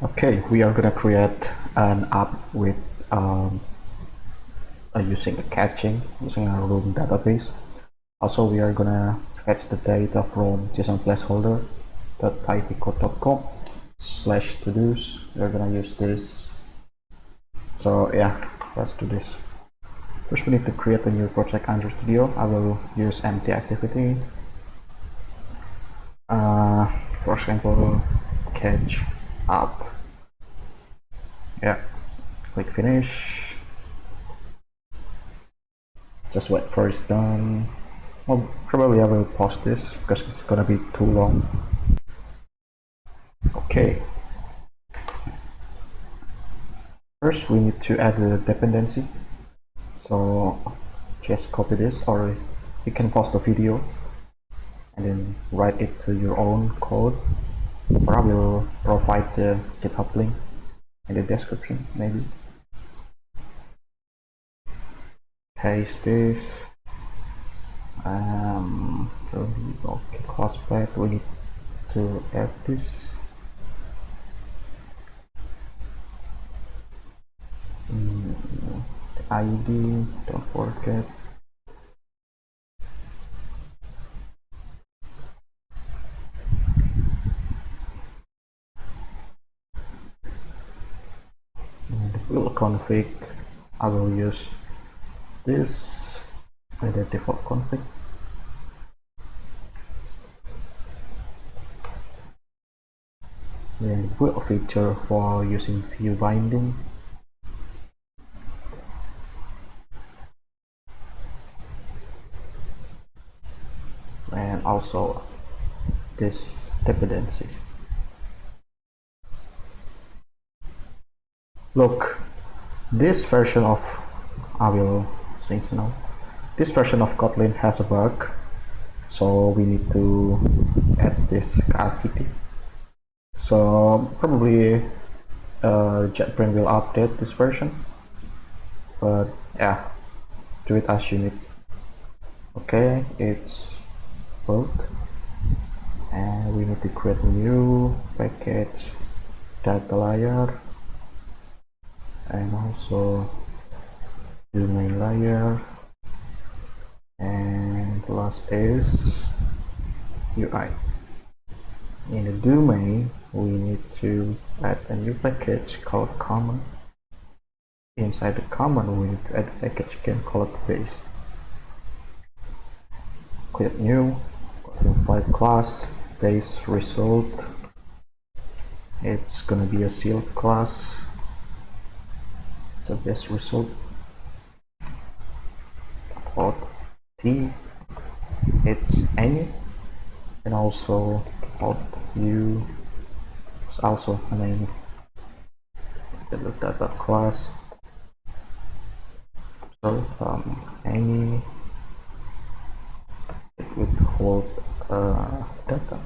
Okay, we are gonna create an app with using a caching, using a room database. Also, we are gonna fetch the data from JSON placeholder.ipcode.com/todos. We're gonna use this. So yeah, let's do this. First, we need to create a new project under Studio. I will use empty activity. For example, catch app. Yeah, click finish. Just wait for it's done. Well, probably I will pause this because it's gonna be too long. Okay. First, we need to add a dependency. So just copy this, or you can pause the video and then write it to your own code. Or I will provide the GitHub link in the description, maybe. Paste this. Okay, class path, we need to add this. ID, don't forget. The build config, I will use this and the default config. Then build feature for using view binding. And also this dependency. Look, this version of this version of Kotlin has a bug, so we need to add this RPT. So probably JetBrains will update this version, but yeah, do it as you need. Okay, it's built, and we need to create a new package data layer, and also domain layer, and the last is UI. In the domain, we need to add a new package called common. Inside the common, we need to add a package again called base. Create new, file class, base result. It's gonna be a sealed class. It's a base result. Port T, it's any, and also port U is also an any. The data class. So any, it would hold data.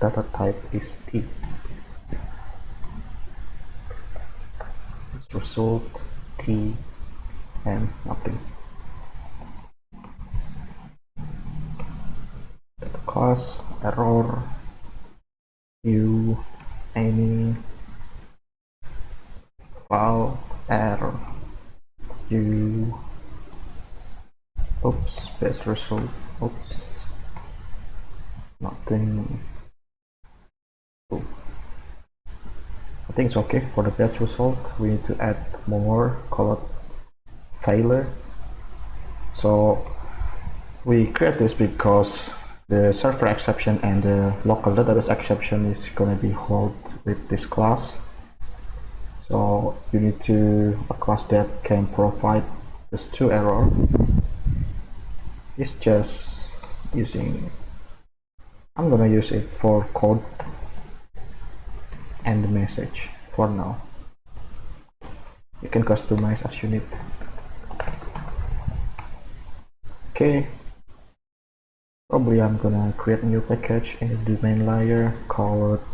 Data type is T. It's result T and nothing. Data class error U any file error U oops best result oops nothing. Oh. I think it's okay for the best result. We need to add more called failure. So we create this because the server exception and the local database exception is going to be held with this class. So you need to a class that can provide these two errors. It's just using, I'm gonna use it for code and the message for now. You can customize as you need. Okay, probably I'm gonna create a new package in the domain layer called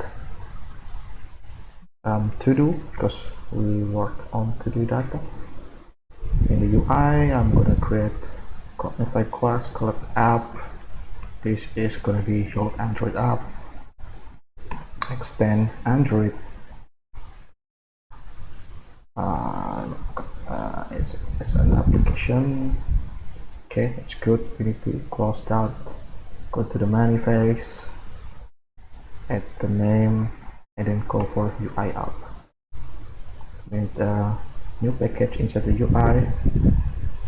to do, because we work on to do data. In the UI, I'm gonna create a class called app. This is gonna be your Android app. extend Android. It's an application. Okay, it's good. We need to close that. Go to the manifest, add the name, and then go for UI app. With a new package inside the UI,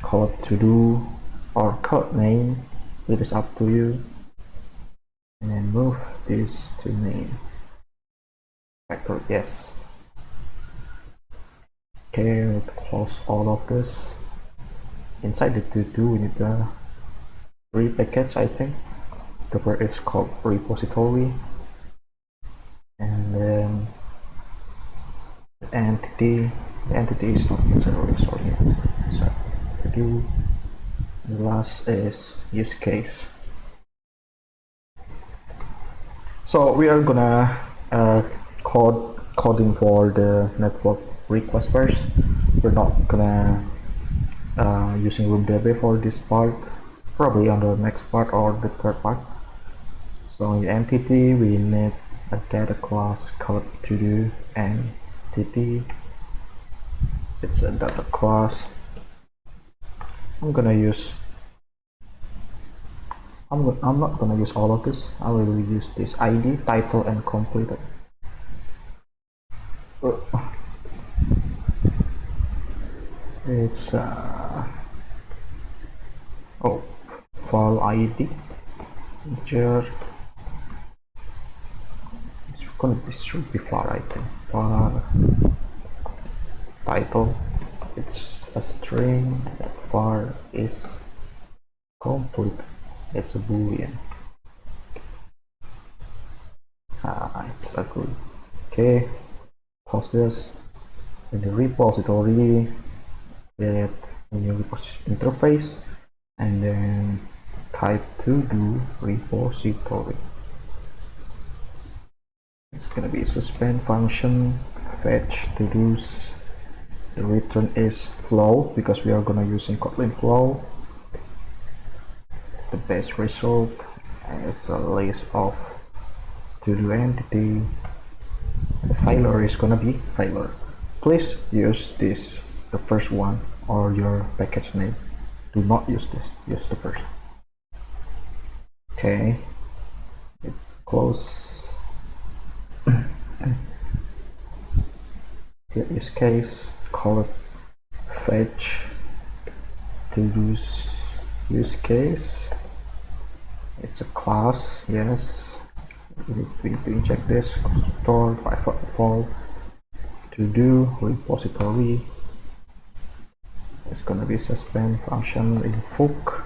call it to do or code name. It is up to you. And then move this to name. Factor yes. Okay, we need to close all of this. Inside the to do, we need the repackage, I think. The word is called repository. And then the entity is not necessarily sorry. So to do. The last is use case. So we are gonna coding for the network request first. We're not gonna using RoomDB for this part, probably on the next part or the third part. So in entity we need a data class called to do entity. It's a data class. I'm not gonna use all of this. I will use this ID, title, and completed. It's file ID. Integer. Should be far, I think. File title. It's a string. Far is complete. It's a boolean. It's a good. Okay, pause this. In the repository, get a new interface, and then type to do repository. It's gonna be suspend function, fetch to do's. The return is flow because we are gonna using Kotlin flow. The best result is a list of to do entity. The filer is gonna be filer. Please use this, the first one, or your package name. Do not use this, use the first. Okay, it's close. Get use case, call it fetch to use case. It's a class, yes. We need to inject this store by default to do repository. It's gonna be suspend function invoke.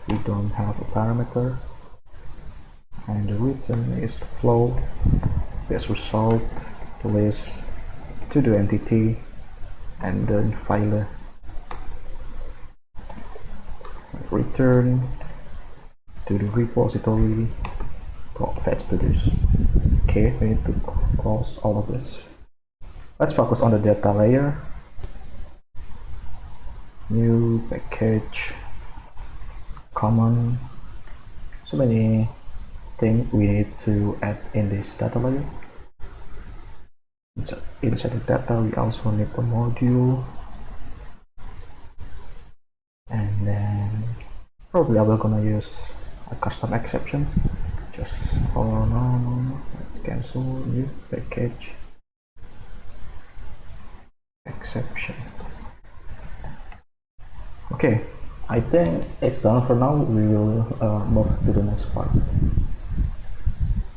We don't have a parameter, and the return is flow. Best result, list to do entity, and then filer. Return to the repository, fetch to this. Okay, we need to close all of this. Let's focus on the data layer. New package, common. So many things we need to add in this data layer. Inside the data, we also need a module, and then probably I'm gonna use a custom exception. Just hold on, let's cancel new package exception. Okay, I think it's done for now. We will move to the next part.